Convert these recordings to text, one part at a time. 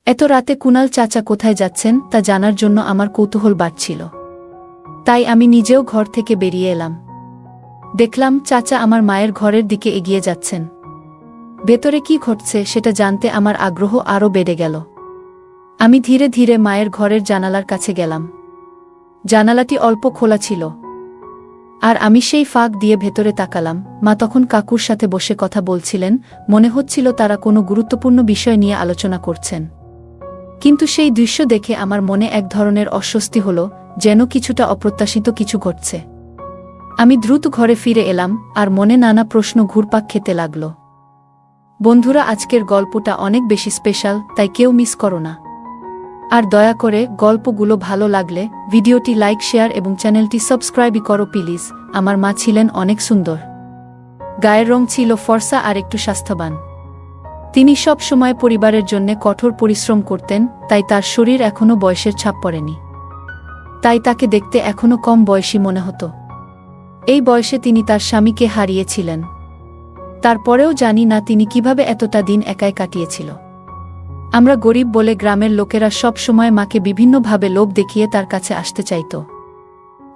এত রাতে কুনাল চাচা কোথায় যাচ্ছেন তা জানার জন্য আমার কৌতূহল বাড়ছিল। তাই আমি নিজেও ঘর থেকে বেরিয়ে এলাম। দেখলাম চাচা আমার মায়ের ঘরের দিকে এগিয়ে যাচ্ছেন। ভেতরে কি ঘটছে সেটা জানতে আমার আগ্রহ আরও বেড়ে গেল। আমি ধীরে ধীরে মায়ের ঘরের জানালার কাছে গেলাম। জানালাটি অল্প খোলা ছিল, আর আমি সেই ফাঁক দিয়ে ভেতরে তাকালাম। মা তখন কাকুর সাথে বসে কথা বলছিলেন। মনে হচ্ছিল তারা কোনো গুরুত্বপূর্ণ বিষয় নিয়ে আলোচনা করছেন। কিন্তু সেই দৃশ্য দেখে আমার মনে এক ধরনের অস্বস্তি হল, যেন কিছুটা অপ্রত্যাশিত কিছু ঘটছে। আমি দ্রুত ঘরে ফিরে এলাম, আর মনে নানা প্রশ্ন ঘুরপাক খেতে লাগল। বন্ধুরা, আজকের গল্পটা অনেক বেশি স্পেশাল, তাই কেউ মিস করো না। আর দয়া করে গল্পগুলো ভালো লাগলে ভিডিওটি লাইক, শেয়ার এবং চ্যানেলটি সাবস্ক্রাইব করো প্লিজ। আমার মা ছিলেন অনেক সুন্দর। গায়ের রং ছিল ফর্সা আর একটু স্বাস্থ্যবান। তিনি সব সময় পরিবারের জন্য কঠোর পরিশ্রম করতেন, তাই তার শরীর এখনও বয়সের ছাপ পড়েনি। তাই তাকে দেখতে এখনও কম বয়সী মনে হতো। এই বয়সে তিনি তার স্বামীকে হারিয়েছিলেন। তারপরেও জানি না তিনি কিভাবে এতটা দিন একাই কাটিয়েছিল। আমরা গরিব বলে গ্রামের লোকেরা সব সময় মাকে বিভিন্নভাবে লোভ দেখিয়ে তার কাছে আসতে চাইত।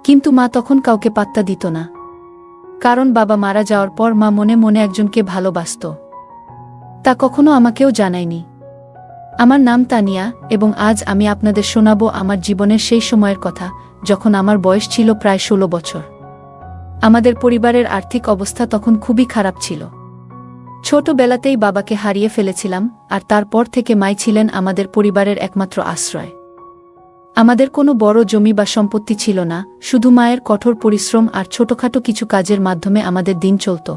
কিন্তু মা তখন কাউকে পাত্তা দিত না, কারণ বাবা মারা যাওয়ার পর মা মনে মনে একজনকে ভালোবাসত। তা কখনো আমাকেও জানায়নি। আমার নাম তানিয়া, এবং আজ আমি আপনাদের শোনাবো আমার জীবনের সেই সময়ের কথা, যখন আমার বয়স ছিল প্রায় 16 বছর। আমাদের পরিবারের আর্থিক অবস্থা তখন খুবই খারাপ ছিল। ছোটবেলাতেই বাবাকে হারিয়ে ফেলেছিলাম, আর তারপর থেকে মাই ছিলেন আমাদের পরিবারের একমাত্র আশ্রয়। আমাদের কোনো বড় জমি বা সম্পত্তি ছিল না, শুধু মায়ের কঠোর পরিশ্রম আর ছোটখাটো কিছু কাজের মাধ্যমে আমাদের দিন চলত।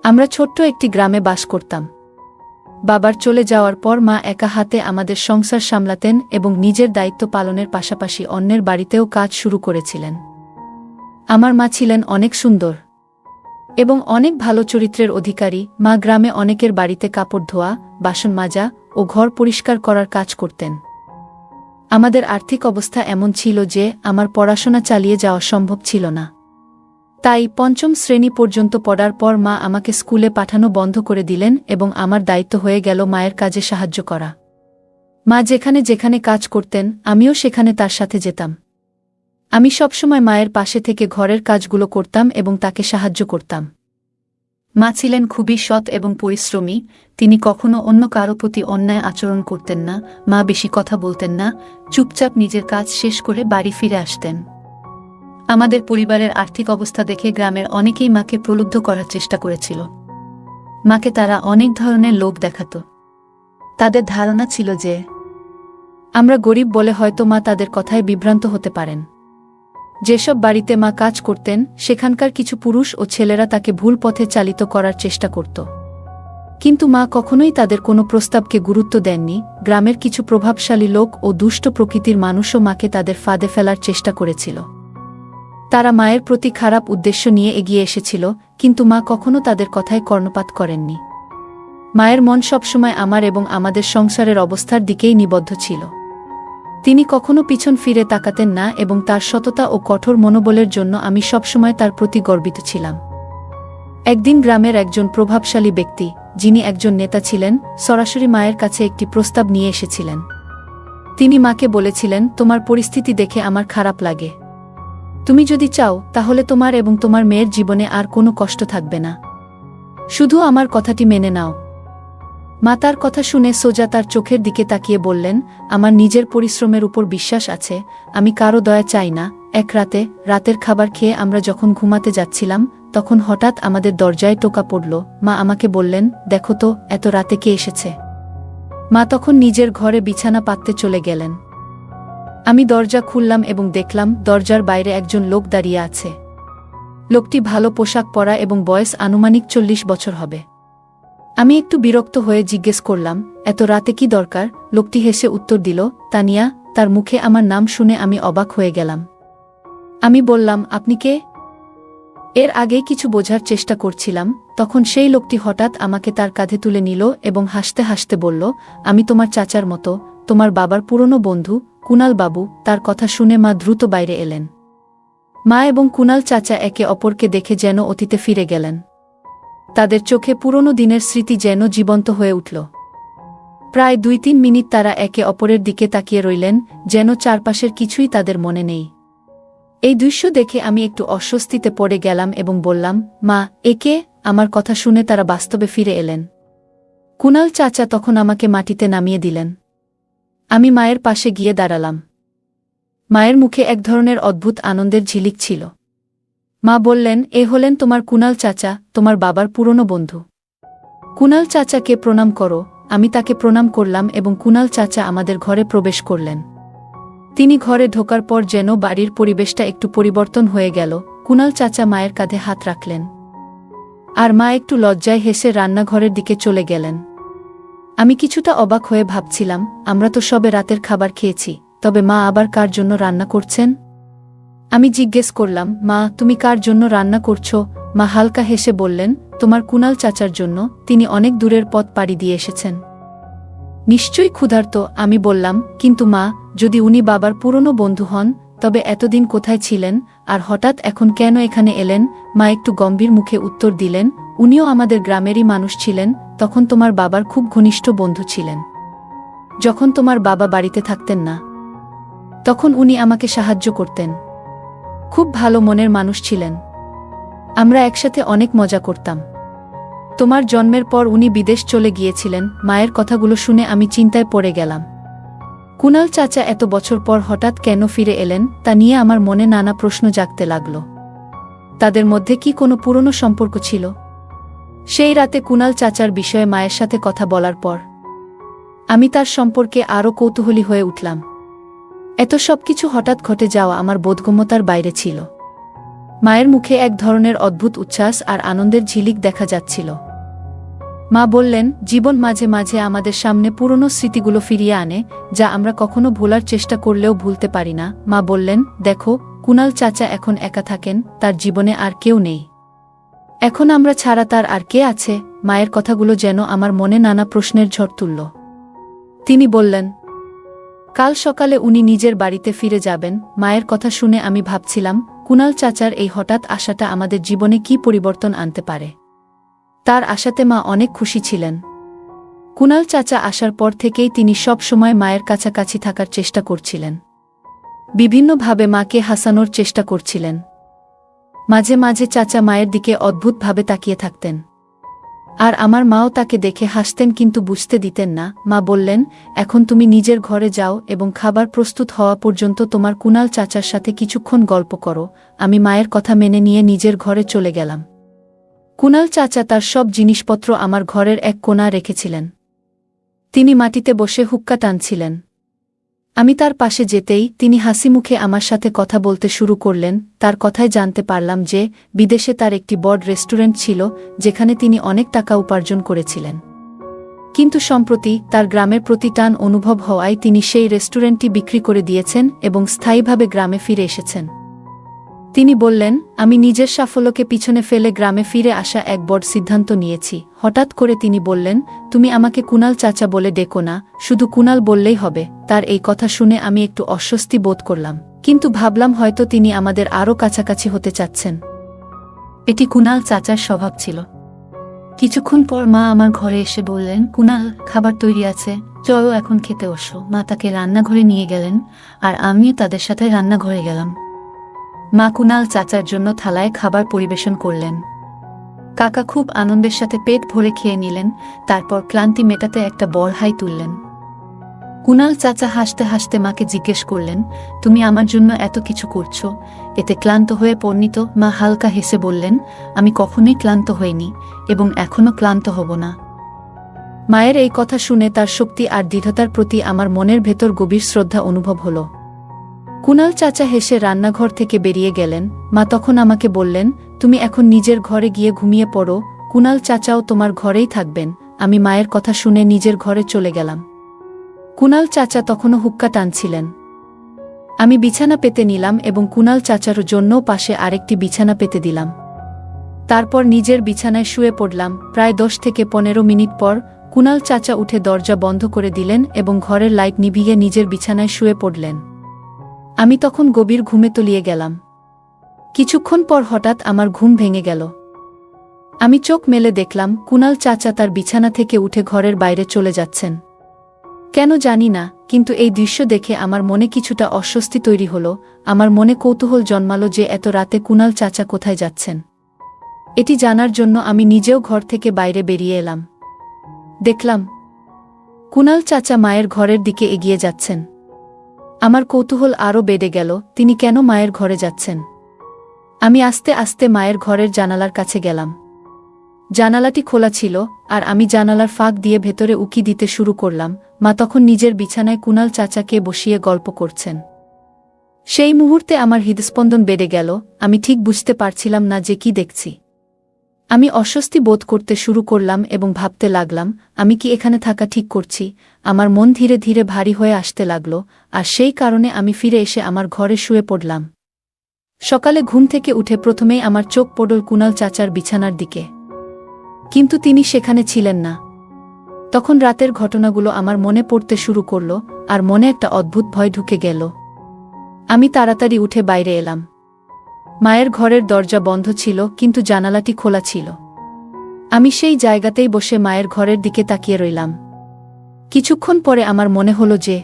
আমরা ছোট্ট একটি গ্রামে বাস করতাম। বাবার চলে যাওয়ার পর মা একা হাতে আমাদের সংসার সামলাতেন এবং নিজের দায়িত্ব পালনের পাশাপাশি অন্যের বাড়িতেও কাজ শুরু করেছিলেন। আমার মা ছিলেন অনেক সুন্দর এবং অনেক ভালো চরিত্রের অধিকারী। মা গ্রামে অনেকের বাড়িতে কাপড় ধোয়া, বাসন মাজা ও ঘর পরিষ্কার করার কাজ করতেন। আমাদের আর্থিক অবস্থা এমন ছিল যে আমার পড়াশোনা চালিয়ে যাওয়া সম্ভব ছিল না। তাই 5ম শ্রেণী পর্যন্ত পড়ার পর মা আমাকে স্কুলে পাঠানো বন্ধ করে দিলেন এবং আমার দায়িত্ব হয়ে গেল মায়ের কাজে সাহায্য করা। মা যেখানে যেখানে কাজ করতেন আমিও সেখানে তার সাথে যেতাম। আমি সবসময় মায়ের পাশে থেকে ঘরের কাজগুলো করতাম এবং তাকে সাহায্য করতাম। মা ছিলেন খুবই সৎ এবং পরিশ্রমী। তিনি কখনো অন্য কারো প্রতি অন্যায় আচরণ করতেন না। মা বেশি কথা বলতেন না, চুপচাপ নিজের কাজ শেষ করে বাড়ি ফিরে আসতেন। আমাদের পরিবারের আর্থিক অবস্থা দেখে গ্রামের অনেকেই মাকে প্রলুব্ধ করার চেষ্টা করেছিল। মাকে তারা অনেক ধরনের লোভ দেখাত। তাদের ধারণা ছিল যে আমরা গরিব বলে হয়তো মা তাদের কথায় বিভ্রান্ত হতে পারেন। যেসব বাড়িতে মা কাজ করতেন সেখানকার কিছু পুরুষ ও ছেলেরা তাকে ভুল পথে চালিত করার চেষ্টা করত। কিন্তু মা কখনোই তাদের কোনো প্রস্তাবকে গুরুত্ব দেননি। গ্রামের কিছু প্রভাবশালী লোক ও দুষ্ট প্রকৃতির মানুষও মাকে তাদের ফাঁদে ফেলার চেষ্টা করেছিল। তারা মায়ের প্রতি খারাপ উদ্দেশ্য নিয়ে এগিয়ে এসেছিল, কিন্তু মা কখনো তাদের কথায় কর্ণপাত করেননি। মায়ের মন সবসময় আমার এবং আমাদের সংসারের অবস্থার দিকেই নিবদ্ধ ছিল। তিনি কখনো পিছন ফিরে তাকাতেন না এবং তার সততা ও কঠোর মনোবলের জন্য আমি সবসময় তার প্রতি গর্বিত ছিলাম। একদিন গ্রামের একজন প্রভাবশালী ব্যক্তি, যিনি একজন নেতা ছিলেন, সরাসরি মায়ের কাছে একটি প্রস্তাব নিয়ে এসেছিলেন। তিনি মাকে বলেছিলেন, তোমার পরিস্থিতি দেখে আমার খারাপ লাগে। তুমি যদি চাও তাহলে তোমার এবং তোমার মেয়ের জীবনে আর কোনো কষ্ট থাকবে না। শুধু আমার কথাটি মেনে নাও। মা তার কথা শুনে সোজা তার চোখের দিকে তাকিয়ে বললেন, আমার নিজের পরিশ্রমের উপর বিশ্বাস আছে, আমি কারো দয়া চাই না। এক রাতে রাতের খাবার খেয়ে আমরা যখন ঘুমাতে যাচ্ছিলাম তখন হঠাৎ আমাদের দরজায় টোকা পড়ল। মা আমাকে বললেন, দেখো তো এত রাতে কে এসেছে। মা তখন নিজের ঘরে বিছানা পাততে চলে গেলেন। আমি দরজা খুললাম এবং দেখলাম দরজার বাইরে একজন লোক দাঁড়িয়ে আছে। লোকটি ভালো পোশাক পরা এবং বয়স আনুমানিক 40 বছর হবে। আমি একটু বিরক্ত হয়ে জিজ্ঞেস করলাম, এত রাতে কি দরকার? লোকটি হেসে উত্তর দিল, তানিয়া। তার মুখে আমার নাম শুনে আমি অবাক হয়ে গেলাম। আমি বললাম, আপনি কে? এর আগেই কিছু বোঝার চেষ্টা করছিলাম, তখন সেই লোকটি হঠাৎ আমাকে তার কাঁধে তুলে নিল এবং হাসতে হাসতে বলল, আমি তোমার চাচার মতো, তোমার বাবার পুরনো বন্ধু কুনাল বাবু। তার কথা শুনে মা দ্রুত বাইরে এলেন। মা এবং কুনাল চাচা একে অপরকে দেখে যেন অতীতে ফিরে গেলেন। তাদের চোখে পুরনো দিনের স্মৃতি যেন জীবন্ত হয়ে উঠল। প্রায় 2-3 মিনিট তারা একে অপরের দিকে তাকিয়ে রইলেন, যেন চারপাশের কিছুই তাদের মনে নেই। এই দৃশ্য দেখে আমি একটু অস্বস্তিতে পড়ে গেলাম এবং বললাম, মা, একে? আমার কথা শুনে তারা বাস্তবে ফিরে এলেন। কুনাল চাচা তখন আমাকে মাটিতে নামিয়ে দিলেন। আমি মায়ের পাশে গিয়ে দাঁড়ালাম। মায়ের মুখে এক ধরনের অদ্ভুত আনন্দের ঝিলিক ছিল। মা বললেন, এ হলেন তোমার কুনাল চাচা, তোমার বাবার পুরনো বন্ধু। কুনাল চাচাকে প্রণাম করো। আমি তাকে প্রণাম করলাম এবং কুনাল চাচা আমাদের ঘরে প্রবেশ করলেন। তিনি ঘরে ঢোকার পর যেন বাড়ির পরিবেশটা একটু পরিবর্তন হয়ে গেল। কুনাল চাচা মায়ের কাঁধে হাত রাখলেন। আর মা একটু লজ্জায় হেসে রান্নাঘরের দিকে চলে গেলেন। আমি কিছুটা অবাক হয়ে ভাবছিলাম, আমরা তো সবে রাতের খাবার খেয়েছি, তবে মা আবার কার জন্য রান্না করছেন? আমি জিজ্ঞেস করলাম, মা, তুমি কার জন্য রান্না করছো? মা হালকা হেসে বললেন, তোমার কুনাল চাচার জন্য, তিনি অনেক দূরের পথ পাড়ি দিয়ে এসেছেন। নিশ্চয়ই ক্ষুধার্ত। আমি বললাম, কিন্তু মা, যদি উনি বাবার পুরনো বন্ধু হন, তবে এতদিন কোথায় ছিলেন, আর হঠাৎ এখন কেন এখানে এলেন? মা একটু গম্ভীর মুখে উত্তর দিলেন, উনিও আমাদের গ্রামেরই মানুষ ছিলেন, তখন তোমার বাবার খুব ঘনিষ্ঠ বন্ধু ছিলেন। যখন তোমার বাবা বাড়িতে থাকতেন না, তখন উনি আমাকে সাহায্য করতেন। খুব ভালো মনের মানুষ ছিলেন। আমরা একসাথে অনেক মজা করতাম। তোমার জন্মের পর উনি বিদেশ চলে গিয়েছিলেন। মায়ের কথাগুলো শুনে আমি চিন্তায় পড়ে গেলাম। কুনাল চাচা এত বছর পর হঠাৎ কেন ফিরে এলেন, তা নিয়ে আমার মনে নানা প্রশ্ন জাগতে লাগল। তাদের মধ্যে কি কোনো পুরনো সম্পর্ক ছিল? সেই রাতে কুনাল চাচার বিষয়ে মায়ের সাথে কথা বলার পর আমি তার সম্পর্কে আরও কৌতূহলী হয়ে উঠলাম। এত সবকিছু হঠাৎ ঘটে যাওয়া আমার বোধগম্যতার বাইরে ছিল। মায়ের মুখে এক ধরনের অদ্ভুত উচ্ছ্বাস আর আনন্দের ঝিলিক দেখা যাচ্ছিল। মা বললেন, জীবন মাঝে মাঝে আমাদের সামনে পুরনো স্মৃতিগুলো ফিরিয়ে আনে, যা আমরা কখনো ভোলার চেষ্টা করলেও ভুলতে পারি না। মা বললেন, দেখো, কুনাল চাচা এখন একা থাকেন, তার জীবনে আর কেউ নেই। এখন আমরা ছাড়া তার আর কে আছে? মায়ের কথাগুলো যেন আমার মনে নানা প্রশ্নের ঝড় তুলল। তিনি বললেন, কাল সকালে উনি নিজের বাড়িতে ফিরে যাবেন। মায়ের কথা শুনে আমি ভাবছিলাম, কুনাল চাচার এই হঠাৎ আশাটা আমাদের জীবনে কি পরিবর্তন আনতে পারে। তার আশাতে মা অনেক খুশি ছিলেন। কুনাল চাচা আসার পর থেকেই তিনি সব সময় মায়ের কাছাকাছি থাকার চেষ্টা করছিলেন। বিভিন্নভাবে মাকে হাসানোর চেষ্টা করছিলেন। মাঝে মাঝে চাচা মায়ের দিকে অদ্ভুতভাবে তাকিয়ে থাকতেন। আর আমার মাও তাকে দেখে হাসতেন, কিন্তু বুঝতে দিতেন না। মা বললেন, এখন তুমি নিজের ঘরে যাও এবং খাবার প্রস্তুত হওয়া পর্যন্ত তোমার কুনাল চাচার সাথে কিছুক্ষণ গল্প করো। আমি মায়ের কথা মেনে নিয়ে নিজের ঘরে চলে গেলাম। কুনাল চাচা তার সব জিনিসপত্র আমার ঘরের এক কোণা রেখেছিলেন। তিনি মাটিতে বসে হুক্কা টানছিলেন। আমি তার পাশে যেতেই তিনি হাসিমুখে আমার সাথে কথা বলতে শুরু করলেন। তার কথায় জানতে পারলাম যে বিদেশে তার একটি বড় রেস্টুরেন্ট ছিল, যেখানে তিনি অনেক টাকা উপার্জন করেছিলেন। কিন্তু সম্প্রতি তার গ্রামের প্রতি টান অনুভব হওয়ায় তিনি সেই রেস্টুরেন্টটি বিক্রি করে দিয়েছেন এবং স্থায়ীভাবে গ্রামে ফিরে এসেছেন। তিনি বললেন, আমি নিজের সাফল্যকে পিছনে ফেলে গ্রামে ফিরে আসা এক বড় সিদ্ধান্ত নিয়েছি। হঠাৎ করে তিনি বললেন, তুমি আমাকে কুনাল চাচা বলে ডেকো না, শুধু কুনাল বললেই হবে। তার এই কথা শুনে আমি একটু অস্বস্তি বোধ করলাম, কিন্তু ভাবলাম হয়তো তিনি আমাদের আরও কাছাকাছি হতে চাচ্ছেন। এটি কুনাল চাচার স্বভাব ছিল। কিছুক্ষণ পর মা আমার ঘরে এসে বললেন, কুনাল, খাবার তৈরি আছে, চলো এখন খেতে বসো। মা তাকে রান্নাঘরে নিয়ে গেলেন, আর আমিও তাদের সাথে রান্নাঘরে গেলাম। মা কুনাল চাচার জন্য থালায় খাবার পরিবেশন করলেন। কাকা খুব আনন্দের সাথে পেট ভরে খেয়ে নিলেন। তারপর ক্লান্তি মেটাতে একটা বড় হাই তুললেন। কুনাল চাচা হাসতে হাসতে মাকে জিজ্ঞেস করলেন, তুমি আমার জন্য এত কিছু করছো, এতে ক্লান্ত হয়ে পড়নিত? মা হালকা হেসে বললেন, আমি কখনোই ক্লান্ত হইনি এবং এখনো ক্লান্ত হব না। মায়ের এই কথা শুনে তার শক্তি আর দৃঢ়তার প্রতি আমার মনের ভেতর গভীর শ্রদ্ধা অনুভব হল। কুনাল চাচা হেসে রান্নাঘর থেকে বেরিয়ে গেলেন। মা তখন আমাকে বললেন, তুমি এখন নিজের ঘরে গিয়ে ঘুমিয়ে পড়ো, কুনাল চাচাও তোমার ঘরেই থাকবেন। আমি মায়ের কথা শুনে নিজের ঘরে চলে গেলাম। কুনাল চাচা তখনও হুক্কা টানছিলেন। আমি বিছানা পেতে নিলাম এবং কুনাল চাচার জন্যও পাশে আরেকটি বিছানা পেতে দিলাম। তারপর নিজের বিছানায় শুয়ে পড়লাম। প্রায় 10 থেকে 15 মিনিট পর কুনাল চাচা উঠে দরজা বন্ধ করে দিলেন এবং ঘরের লাইট নিভিয়ে নিজের বিছানায় শুয়ে পড়লেন। আমি তখন গভীর ঘুমে তলিয়ে গেলাম। কিছুক্ষণ পর হঠাৎ আমার ঘুম ভেঙে গেল। আমি চোখ মেলে দেখলাম কুনাল চাচা তার বিছানা থেকে উঠে ঘরের বাইরে চলে যাচ্ছেন। কেন জানি না, কিন্তু এই দৃশ্য দেখে আমার মনে কিছুটা অস্বস্তি তৈরি হলো। আমার মনে কৌতূহল জন্মালো যে এত রাতে কুণাল চাচা কোথায় যাচ্ছেন। এটি জানার জন্য আমি নিজেও ঘর থেকে বাইরে বেরিয়ে এলাম। দেখলাম কুণাল চাচা মায়ের ঘরের দিকে এগিয়ে যাচ্ছেন। আমার কৌতূহল আরও বেড়ে গেল, তিনি কেন মায়ের ঘরে যাচ্ছেন। আমি আস্তে আস্তে মায়ের ঘরের জানালার কাছে গেলাম। জানালাটি খোলা ছিল, আর আমি জানালার ফাঁক দিয়ে ভেতরে উকি দিতে শুরু করলাম। মা তখন নিজের বিছানায় কুণাল চাচাকে বসিয়ে গল্প করছেন। সেই মুহূর্তে আমার হৃদস্পন্দন বেড়ে গেল। আমি ঠিক বুঝতে পারছিলাম না যে কি দেখছি। আমি অস্বস্তি বোধ করতে শুরু করলাম এবং ভাবতে লাগলাম, আমি কি এখানে থাকা ঠিক করছি। আমার মন ধীরে ধীরে ভারী হয়ে আসতে লাগল, আর সেই কারণে আমি ফিরে এসে আমার ঘরে শুয়ে পড়লাম। সকালে ঘুম থেকে উঠে প্রথমেই আমার চোখ পড়ল কুণাল চাচার বিছানার দিকে, কিন্তু তিনি সেখানে ছিলেন না। তখন রাতের ঘটনাগুলো আমার মনে পড়তে শুরু করল, আর মনে একটা অদ্ভুত ভয় ঢুকে গেল। আমি তাড়াতাড়ি উঠে বাইরে এলাম। মায়ের ঘরের দরজা বন্ধ ছিল, কিন্তু জানালাটি খোলা ছিল। আমি সেই জায়গাতেই বসে মায়ের ঘরের দিকে তাকিয়ে রইলাম। কিছুক্ষণ পরে আমার মনে হলো যে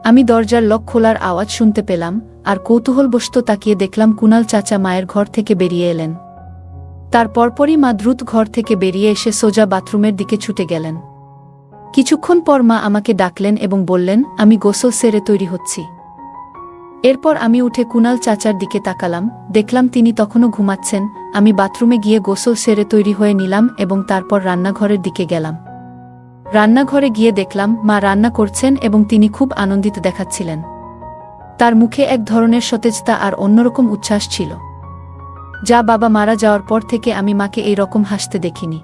আমি দরজার লক খোলার আওয়াজ শুনতে পেলাম, আর কৌতূহলবশত তাকিয়ে দেখলাম কুণাল চাচা মায়ের ঘর থেকে বেরিয়ে এলেন। তার পরপরই মা দ্রুত ঘর থেকে বেরিয়ে এসে সোজা বাথরুমের দিকে ছুটে গেলেন। কিছুক্ষণ পর মা আমাকে ডাকলেন এবং বললেন আমি গোসল সেরে তৈরি হচ্ছি। এরপর আমি উঠে কুণাল চাচার দিকে তাকালাম, দেখলাম তিনি তখনও ঘুমাচ্ছেন। আমি বাথরুমে গিয়ে গোসল সেরে তৈরি হয়ে নিলাম এবং তারপর রান্নাঘরের দিকে গেলাম। রান্নাঘরে গিয়ে দেখলাম মা রান্না করছেন এবং তিনি খুব আনন্দিত দেখাচ্ছিলেন। তার মুখে এক ধরনের সতেজতা আর অন্যরকম উচ্ছ্বাস ছিল, যা বাবা মারা যাওয়ার পর থেকে আমি মাকে এই রকম হাসতে দেখিনি।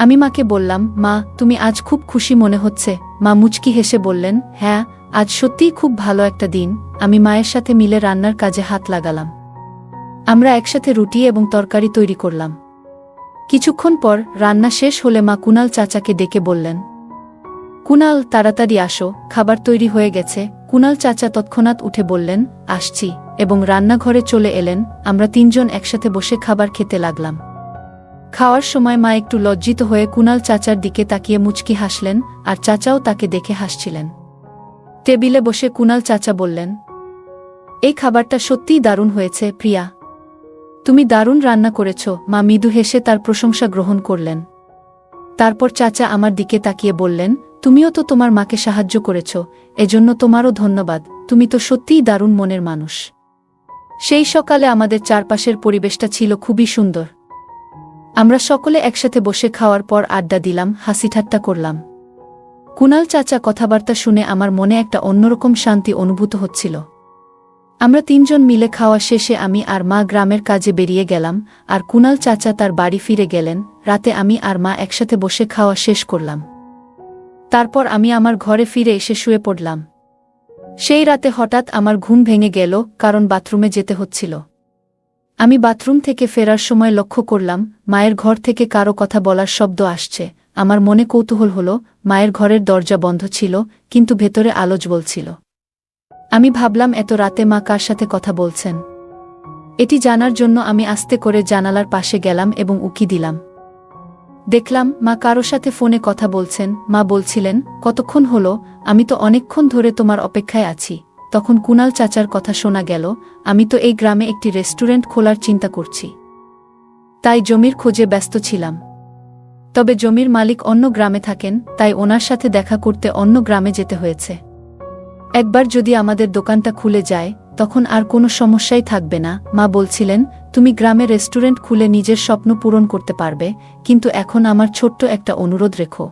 আমি মাকে বললাম, মা তুমি আজ খুব খুশি মনে হচ্ছে। মা মুচকি হেসে বললেন, হ্যাঁ, আজ সত্যিই খুব ভালো একটা দিন। আমি মায়ের সাথে মিলে রান্নার কাজে হাত লাগালাম। আমরা একসাথে রুটি এবং তরকারি তৈরি করলাম। কিছুক্ষণ পর রান্না শেষ হলে মা কুণাল চাচাকে ডেকে বললেন, কুণাল তাড়াতাড়ি আসো, খাবার তৈরি হয়ে গেছে। কুণাল চাচা তৎক্ষণাৎ উঠে বললেন, আসছি, এবং রান্নাঘরে চলে এলেন। আমরা তিনজন একসাথে বসে খাবার খেতে লাগলাম। খাওয়ার সময় মা একটু লজ্জিত হয়ে কুণাল চাচার দিকে তাকিয়ে মুচকি হাসলেন, আর চাচাও তাকে দেখে হাসছিলেন। টেবিলে বসে কুণাল চাচা বললেন, এই খাবারটা সত্যিই দারুণ হয়েছে প্রিয়া, তুমি দারুণ রান্না করেছ। মা মৃদু হেসে তার প্রশংসা গ্রহণ করলেন। তারপর চাচা আমার দিকে তাকিয়ে বললেন, তুমিও তো তোমার মাকে সাহায্য করেছ, এজন্য তোমারও ধন্যবাদ। তুমি তো সত্যিই দারুণ মনের মানুষ। সেই সকালে আমাদের চারপাশের পরিবেশটা ছিল খুবই সুন্দর। আমরা সকলে একসাথে বসে খাওয়ার পর আড্ডা দিলাম, হাসি ঠাট্টা করলাম। কুণাল চাচা কথাবার্তা শুনে আমার মনে একটা অন্যরকম শান্তি অনুভূত হচ্ছিল। আমরা তিনজন মিলে খাওয়া শেষে আমি আর মা গ্রামের কাজে বেরিয়ে গেলাম, আর কুণাল চাচা তার বাড়ি ফিরে গেলেন। রাতে আমি আর মা একসাথে বসে খাওয়া শেষ করলাম। তারপর আমি আমার ঘরে ফিরে এসে শুয়ে পড়লাম। সেই রাতে হঠাৎ আমার ঘুম ভেঙে গেল, কারণ বাথরুমে যেতে হচ্ছিল। আমি বাথরুম থেকে ফেরার সময় লক্ষ্য করলাম মায়ের ঘর থেকে কারো কথা বলার শব্দ আসছে। আমার মনে কৌতূহল হলো, মায়ের ঘরের দরজা বন্ধ ছিল, কিন্তু ভেতরে আলো জ্বলছিল। আমি ভাবলাম এত রাতে মা কার সাথে কথা বলছেন। এটি জানার জন্য আমি আস্তে করে জানালার পাশে গেলাম এবং উকি দিলাম। দেখলাম মা কারো সাথে ফোনে কথা বলছেন। মা বলছিলেন, কতক্ষণ হলো, আমি তো অনেকক্ষণ ধরে তোমার অপেক্ষায় আছি। তখন কুণাল চাচার কথা শোনা গেল, আমি তো এই গ্রামে একটি রেস্টুরেন্ট খোলার চিন্তা করছি, তাই জমির খোঁজে ব্যস্ত ছিলাম। তবে জমির মালিক অন্য গ্রামে থাকেন, তাই ওনার সাথে দেখা করতে অন্য গ্রামে যেতে হয়েছে। একবার যদি আমাদের দোকানটা খুলে যায়, তখন আর কোনো সমস্যাই থাকবে না। মা বলছিলেন, তুমি গ্রামে রেস্টুরেন্ট খুলে নিজের স্বপ্ন পূরণ করতে পারবে, কিন্তু এখন আমার ছোট্ট একটা অনুরোধ রেখো।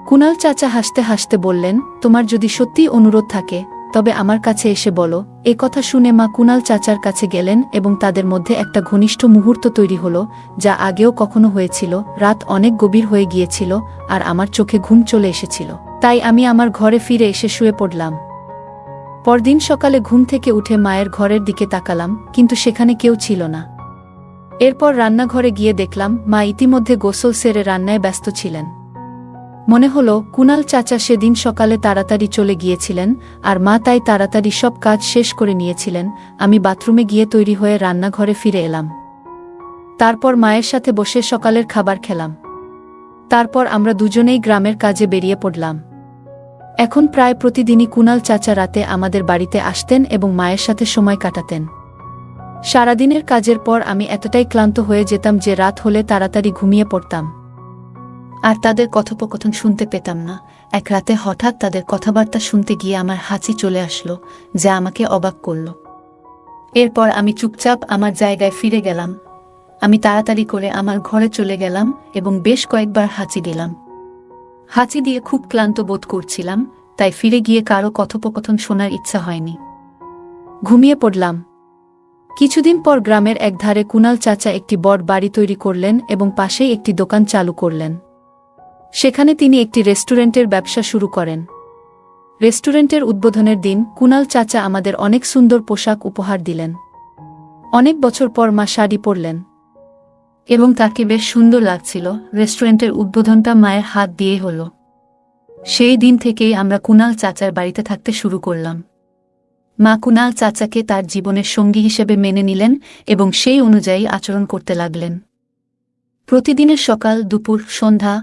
কুণাল চাচা হাসতে হাসতে বললেন, তোমার যদি সত্যিই অনুরোধ থাকে, তবে আমার কাছে এসে বলো। এ কথা শুনে মা কুণাল চাচার কাছে গেলেন এবং তাদের মধ্যে একটা ঘনিষ্ঠ মুহূর্ত তৈরি হলো, যা আগেও কখনো হয়েছিল। রাত অনেক গভীর হয়ে গিয়েছিল, আর আমার চোখে ঘুম চলে এসেছিল, তাই আমি আমার ঘরে ফিরে এসে শুয়ে পড়লাম। পরদিন সকালে ঘুম থেকে উঠে মায়ের ঘরের দিকে তাকালাম, কিন্তু সেখানে কেউ ছিল না। এরপর রান্নাঘরে গিয়ে দেখলাম মা ইতিমধ্যে গোসল সেরে রান্নায় ব্যস্ত ছিলেন। মনে হলো কুণাল চাচা সেদিন সকালে তাড়াতাড়ি চলে গিয়েছিলেন, আর মা তাই তাড়াতাড়ি সব কাজ শেষ করে নিয়েছিলেন। আমি বাথরুমে গিয়ে তৈরি হয়ে রান্নাঘরে ফিরে এলাম। তারপর মায়ের সাথে বসে সকালের খাবার খেলাম। তারপর আমরা দুজনেই গ্রামের কাজে বেরিয়ে পড়লাম। এখন প্রায় প্রতিদিনই কুনাল চাচা রাতে আমাদের বাড়িতে আসতেন এবং মায়ের সাথে সময় কাটাতেন। সারাদিনের কাজের পর আমি এতটাই ক্লান্ত হয়ে যেতাম যে রাত হলে তাড়াতাড়ি ঘুমিয়ে পড়তাম। আর তাদের কথোপকথন শুনতে পেতাম না। এক রাতে হঠাৎ তাদের কথাবার্তা শুনতে গিয়ে আমার হাঁচি চলে আসলো, যা আমাকে অবাক করল। এরপর আমি চুপচাপ আমার জায়গায় ফিরে গেলাম। আমি তাড়াতাড়ি করে আমার ঘরে চলে গেলাম এবং বেশ কয়েকবার হাঁচি দিলাম। হাঁচি দিয়ে খুব ক্লান্ত বোধ করছিলাম, তাই ফিরে গিয়ে কারো কথোপকথন শোনার ইচ্ছা হয়নি। ঘুমিয়ে পড়লাম। কিছুদিন পর গ্রামের এক ধারে কুনাল চাচা একটি বড় বাড়ি তৈরি করলেন এবং পাশেই একটি দোকান চালু করলেন। সেখানে তিনি একটি রেস্টুরেন্টের ব্যবসা শুরু করেন। রেস্টুরেন্টের উদ্বোধনের দিন কুনাল চাচা আমাদের অনেক সুন্দর পোশাক উপহার দিলেন। অনেক বছর পর মা শাড়ি পরলেন এবং তাকে বেশ সুন্দর লাগছিল। রেস্টুরেন্টের উদ্বোধনটা মায়ের হাত দিয়ে হলো। সেই দিন থেকেই আমরা কুনাল চাচার বাড়িতে থাকতে শুরু করলাম। মা কুনাল চাচাকে তার জীবনের সঙ্গী হিসেবে মেনে নিলেন এবং সেই অনুযায়ী আচরণ করতে লাগলেন। প্রতিদিনের সকাল, দুপুর, সন্ধ্যা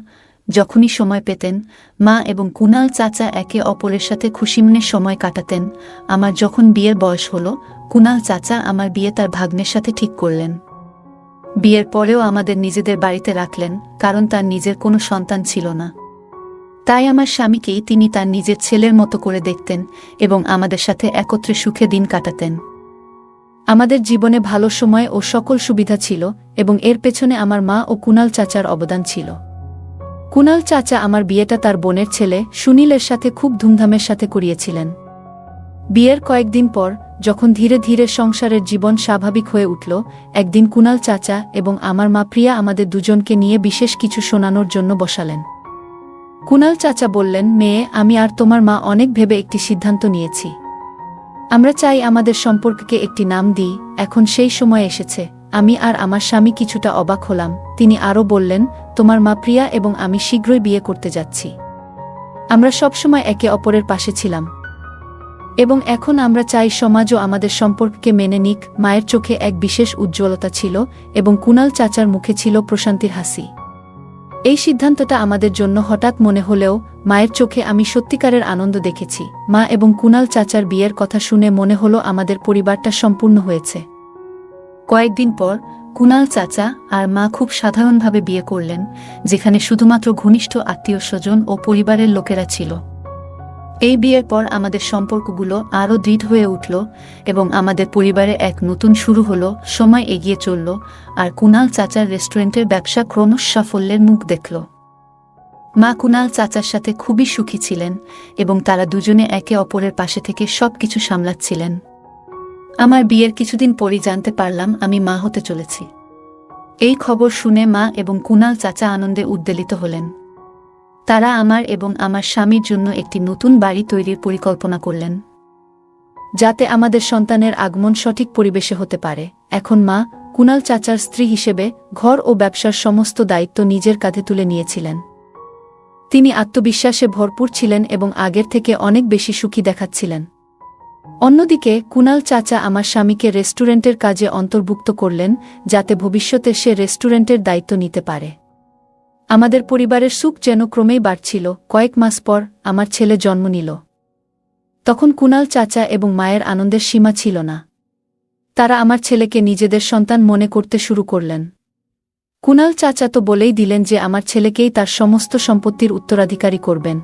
যখনই সময় পেতেন, মা এবং কুনাল চাচা একে অপরের সাথে খুশিমনে সময় কাটাতেন। আমার যখন বিয়ের বয়স হলো, কুনাল চাচা আমার বিয়ে তার ভাগ্নের সাথে ঠিক করলেন। বিয়ের পরেও আমাদের নিজেদের বাড়িতে রাখলেন, কারণ তার নিজের কোনো সন্তান ছিল না। তাই আমার স্বামীকেই তিনি তার নিজের ছেলের মতো করে দেখতেন এবং আমাদের সাথে একত্রে সুখে দিন কাটাতেন। আমাদের জীবনে ভালো সময় ও সকল সুবিধা ছিল এবং এর পেছনে আমার মা ও কুনাল চাচার অবদান ছিল। কুনাল চাচা আমার বিয়েটা তার বোনের ছেলে সুনীলের সাথে খুব ধুমধামের সাথে করিয়েছিলেন। বিয়ের কয়েকদিন পর যখন ধীরে ধীরে সংসারের জীবন স্বাভাবিক হয়ে উঠল, একদিন কুনাল চাচা এবং আমার মা প্রিয়া আমাদের দুজনকে নিয়ে বিশেষ কিছু শোনানোর জন্য বসালেন। কুনাল চাচা বললেন, মেয়ে, আমি আর তোমার মা অনেক ভেবে একটি সিদ্ধান্ত নিয়েছি। আমরা চাই আমাদের সম্পর্ককে একটি নাম দিই। এখন সেই সময় এসেছে। আমি আর আমার স্বামী কিছুটা অবাক হলাম। তিনি আরও বললেন, তোমার মা প্রিয়া এবং আমি শীঘ্রই বিয়ে করতে যাচ্ছি। আমরা সবসময় একে অপরের পাশে ছিলাম এবং এখন আমরা চাই সমাজও আমাদের সম্পর্ককে মেনে নিক। মায়ের চোখে এক বিশেষ উজ্জ্বলতা ছিল এবং কুনাল চাচার মুখে ছিল প্রশান্তির হাসি। এই সিদ্ধান্তটা আমাদের জন্য হঠাৎ মনে হলেও মায়ের চোখে আমি সত্যিকারের আনন্দ দেখেছি। মা এবং কুনাল চাচার বিয়ের কথা শুনে মনে হলো আমাদের পরিবারটা সম্পূর্ণ হয়েছে। কয়েকদিন পর কুনাল চাচা আর মা খুব সাধারণভাবে বিয়ে করলেন, যেখানে শুধুমাত্র ঘনিষ্ঠ আত্মীয়স্বজন ও পরিবারের লোকেরা ছিল। এই বিয়ের পর আমাদের সম্পর্কগুলো আরও দৃঢ় হয়ে উঠল এবং আমাদের পরিবারে এক নতুন শুরু হলো। সময় এগিয়ে চলল আর কুনাল চাচার রেস্টুরেন্টের ব্যবসা ক্রমশ সাফল্যের মুখ দেখল। মা কুনাল চাচার সাথে খুবই সুখী ছিলেন এবং তারা দুজনে একে অপরের পাশে থেকে সবকিছু সামলাচ্ছিলেন। আমার বিয়ের কিছুদিন পরই জানতে পারলাম আমি মা হতে চলেছি। এই খবর শুনে মা এবং কুনাল চাচা আনন্দে উদ্বেলিত হলেন। তারা আমার এবং আমার স্বামীর জন্য একটি নতুন বাড়ি তৈরির পরিকল্পনা করলেন, যাতে আমাদের সন্তানের আগমন সঠিক পরিবেশে হতে পারে। এখন মা কুনাল চাচার স্ত্রী হিসেবে ঘর ও ব্যবসার সমস্ত দায়িত্ব নিজের কাঁধে তুলে নিয়েছিলেন। তিনি আত্মবিশ্বাসে ভরপুর ছিলেন এবং আগের থেকে অনেক বেশি সুখী দেখাচ্ছিলেন। অন্যদিকে কুনাল চাচা আমার স্বামীকে রেস্টুরেন্টের কাজে অন্তর্ভুক্ত করলেন, যাতে ভবিষ্যতে সে রেস্টুরেন্টের দায়িত্ব নিতে পারে। আমাদের পরিবারের সুখ যেন ক্রমেই বাড়ছিল। কয়েক মাস পর আমার ছেলে জন্ম নিল। তখন কুনাল চাচা এবং মায়ের আনন্দের সীমা ছিল না। তারা আমার ছেলেকে নিজেদের সন্তান মনে করতে শুরু করলেন। কুনাল চাচা তো বলেই দিলেন যে আমার ছেলেকেই তার সমস্ত সম্পত্তির উত্তরাধিকারী করবেন।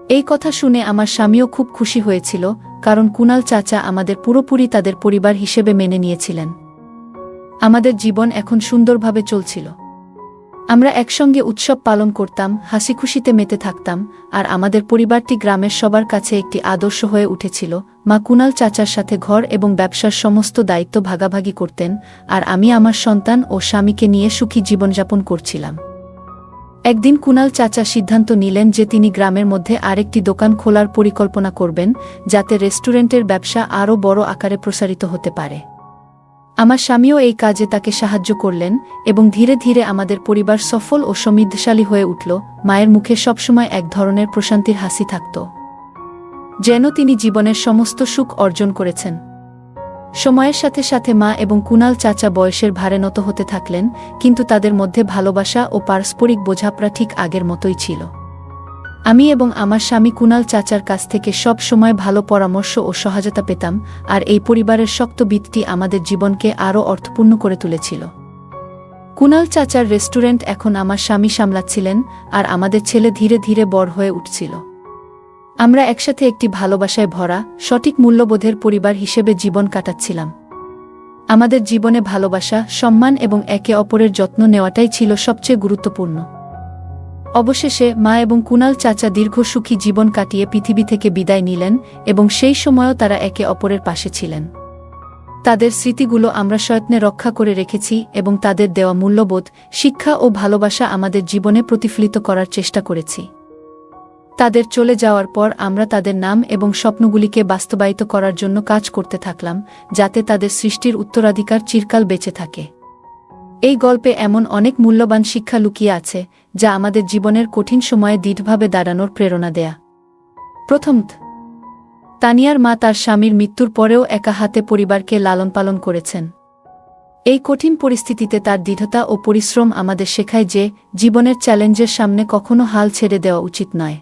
এই কথা শুনে আমার স্বামীও খুব খুশি হয়েছিল, কারণ কুনাল চাচা আমাদের পুরোপুরি তাদের পরিবার হিসেবে মেনে নিয়েছিলেন। আমাদের জীবন এখন সুন্দরভাবে চলছিল। আমরা একসঙ্গে উৎসব পালন করতাম, হাসিখুশিতে মেতে থাকতাম, আর আমাদের পরিবারটি গ্রামের সবার কাছে একটি আদর্শ হয়ে উঠেছিল। মা কুনাল চাচার সাথে ঘর এবং ব্যবসার সমস্ত দায়িত্ব ভাগাভাগি করতেন, আর আমি আমার সন্তান ও স্বামীকে নিয়ে সুখী জীবনযাপন করছিলাম। একদিন কুনাল চাচা সিদ্ধান্ত নিলেন যে তিনি গ্রামের মধ্যে আরেকটি দোকান খোলার পরিকল্পনা করবেন, যাতে রেস্টুরেন্টের ব্যবসা আরও বড় আকারে প্রসারিত হতে পারে। আমার স্বামীও এই কাজে তাকে সাহায্য করলেন এবং ধীরে ধীরে আমাদের পরিবার সফল ও সমৃদ্ধশালী হয়ে উঠল। মায়ের মুখে সবসময় এক ধরনের প্রশান্তির হাসি থাকত, যেন তিনি জীবনের সমস্ত সুখ অর্জন করেছেন। সময়ের সাথে সাথে মা এবং কুনাল চাচা বয়সের ভারে নত হতে থাকলেন, কিন্তু তাদের মধ্যে ভালোবাসা ও পারস্পরিক বোঝাপড়া ঠিক আগের মতোই ছিল। আমি এবং আমার স্বামী কুনাল চাচার কাছ থেকে সব সময় ভালো পরামর্শ ও সহায়তা পেতাম, আর এই পরিবারের শক্ত ভিতটি আমাদের জীবনকে আরও অর্থপূর্ণ করে তুলেছিল। কুনাল চাচার রেস্টুরেন্ট এখন আমার স্বামী সামলাচ্ছিলেন, আর আমাদের ছেলে ধীরে ধীরে বড় হয়ে উঠছিল। আমরা একসাথে একটি ভালোবাসায় ভরা, সঠিক মূল্যবোধের পরিবার হিসেবে জীবন কাটাচ্ছিলাম। আমাদের জীবনে ভালোবাসা, সম্মান এবং একে অপরের যত্ন নেওয়াটাই ছিল সবচেয়ে গুরুত্বপূর্ণ। অবশেষে মা এবং কুনাল চাচা দীর্ঘ সুখী জীবন কাটিয়ে পৃথিবী থেকে বিদায় নিলেন, এবং সেই সময়ও তারা একে অপরের পাশে ছিলেন। তাদের স্মৃতিগুলো আমরা সযত্নে রক্ষা করে রেখেছি, এবং তাদের দেওয়া মূল্যবোধ, শিক্ষা ও ভালোবাসা আমাদের জীবনে প্রতিফলিত করার চেষ্টা করেছি। তাদের চলে যাওয়ার পর আমরা তাদের নাম এবং স্বপ্নগুলিকে বাস্তবায়িত করার জন্য কাজ করতে থাকলাম, যাতে তাদের সৃষ্টির উত্তরাধিকার চিরকাল বেঁচে থাকে। এই গল্পে এমন অনেক মূল্যবান শিক্ষা লুকিয়ে আছে, যা আমাদের জীবনের কঠিন সময়ে দৃঢ়ভাবে দাঁড়ানোর প্রেরণা দেয়া। প্রথমত, তানিয়ার মা তার স্বামীর মৃত্যুর পরেও একা হাতে পরিবারকে লালন পালন করেছেন। এই কঠিন পরিস্থিতিতে তার দৃঢ়তা ও পরিশ্রম আমাদের শেখায় যে জীবনের চ্যালেঞ্জের সামনে কখনো হাল ছেড়ে দেওয়া উচিত নয়।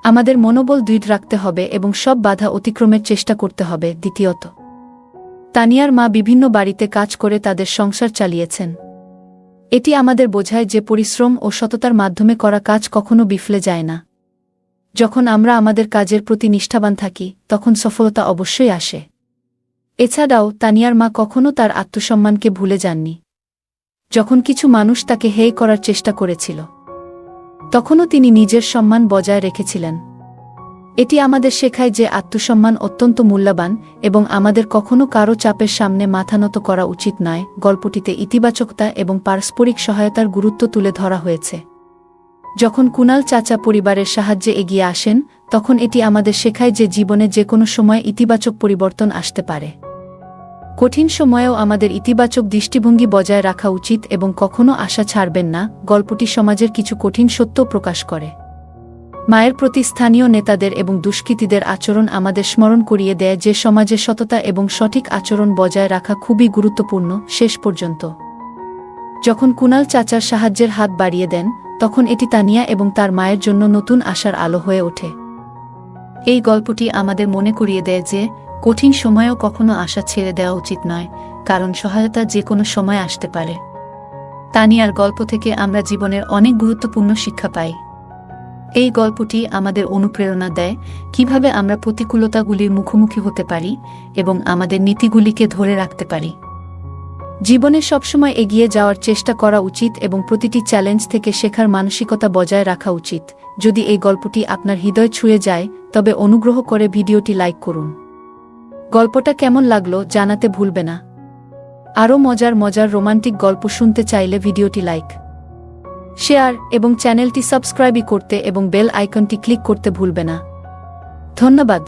আমাদের মনোবল দৃঢ় রাখতে হবে এবং সব বাধা অতিক্রমের চেষ্টা করতে হবে। দ্বিতীয়ত, তানিয়ার মা বিভিন্ন বাড়িতে কাজ করে তাদের সংসার চালিয়েছেন। এটি আমাদের বোঝায় যে পরিশ্রম ও সততার মাধ্যমে করা কাজ কখনো বিফলে যায় না। যখন আমরা আমাদের কাজের প্রতি নিষ্ঠাবান থাকি, তখন সফলতা অবশ্যই আসে। এছাড়াও তানিয়ার মা কখনো তার আত্মসম্মানকে ভুলে যাননি। যখন কিছু মানুষ তাকে হেয় করার চেষ্টা করেছিল, তখনও তিনি নিজের সম্মান বজায় রেখেছিলেন। এটি আমাদের শেখায় যে আত্মসম্মান অত্যন্ত মূল্যবান, এবং আমাদের কখনো কারো চাপের সামনে মাথা নত করা উচিত নয়। গল্পটিতে ইতিবাচকতা এবং পারস্পরিক সহায়তার গুরুত্ব তুলে ধরা হয়েছে। যখন কুনাল চাচা পরিবারের সাহায্যে এগিয়ে আসেন, তখন এটি আমাদের শেখায় যে জীবনে যে কোনো সময় ইতিবাচক পরিবর্তন আসতে পারে। কঠিন সময়েও আমাদের ইতিবাচক দৃষ্টিভঙ্গি বজায় রাখা উচিত এবং কখনো আশা ছাড়বেন না। গল্পটি সমাজের কিছু কঠিন সত্য প্রকাশ করে। মায়ের প্রতি স্থানীয় নেতাদের এবং দুষ্কৃতীদের আচরণ আমাদের স্মরণ করিয়ে দেয় যে সমাজে সততা এবং সঠিক আচরণ বজায় রাখা খুবই গুরুত্বপূর্ণ। শেষ পর্যন্ত, যখন কুনাল চাচার সাহায্যের হাত বাড়িয়ে দেন, তখন এটি তানিয়া এবং তার মায়ের জন্য নতুন আশার আলো হয়ে ওঠে। এই গল্পটি আমাদের মনে করিয়ে দেয় যে কঠিন সময়েও কখনো আশা ছেড়ে দেওয়া উচিত নয়, কারণ সহায়তা যে কোনো সময় আসতে পারে। তানিয়ার গল্প থেকে আমরা জীবনের অনেক গুরুত্বপূর্ণ শিক্ষা পাই। এই গল্পটি আমাদের অনুপ্রেরণা দেয় কিভাবে আমরা প্রতিকূলতাগুলির মুখোমুখি হতে পারি এবং আমাদের নীতিগুলিকে ধরে রাখতে পারি। জীবনে সবসময় এগিয়ে যাওয়ার চেষ্টা করা উচিত এবং প্রতিটি চ্যালেঞ্জ থেকে শেখার মানসিকতা বজায় রাখা উচিত। যদি এই গল্পটি আপনার হৃদয় ছুঁয়ে যায়, তবে অনুগ্রহ করে ভিডিওটি লাইক করুন। গল্পটা কেমন লাগলো জানাতে ভুলবে না। আরও মজার মজার রোমান্টিক গল্প শুনতে চাইলে ভিডিওটি লাইক, শেয়ার এবং চ্যানেলটি সাবস্ক্রাইব করতে এবং বেল আইকনটি ক্লিক করতে ভুলবে না। ধন্যবাদ।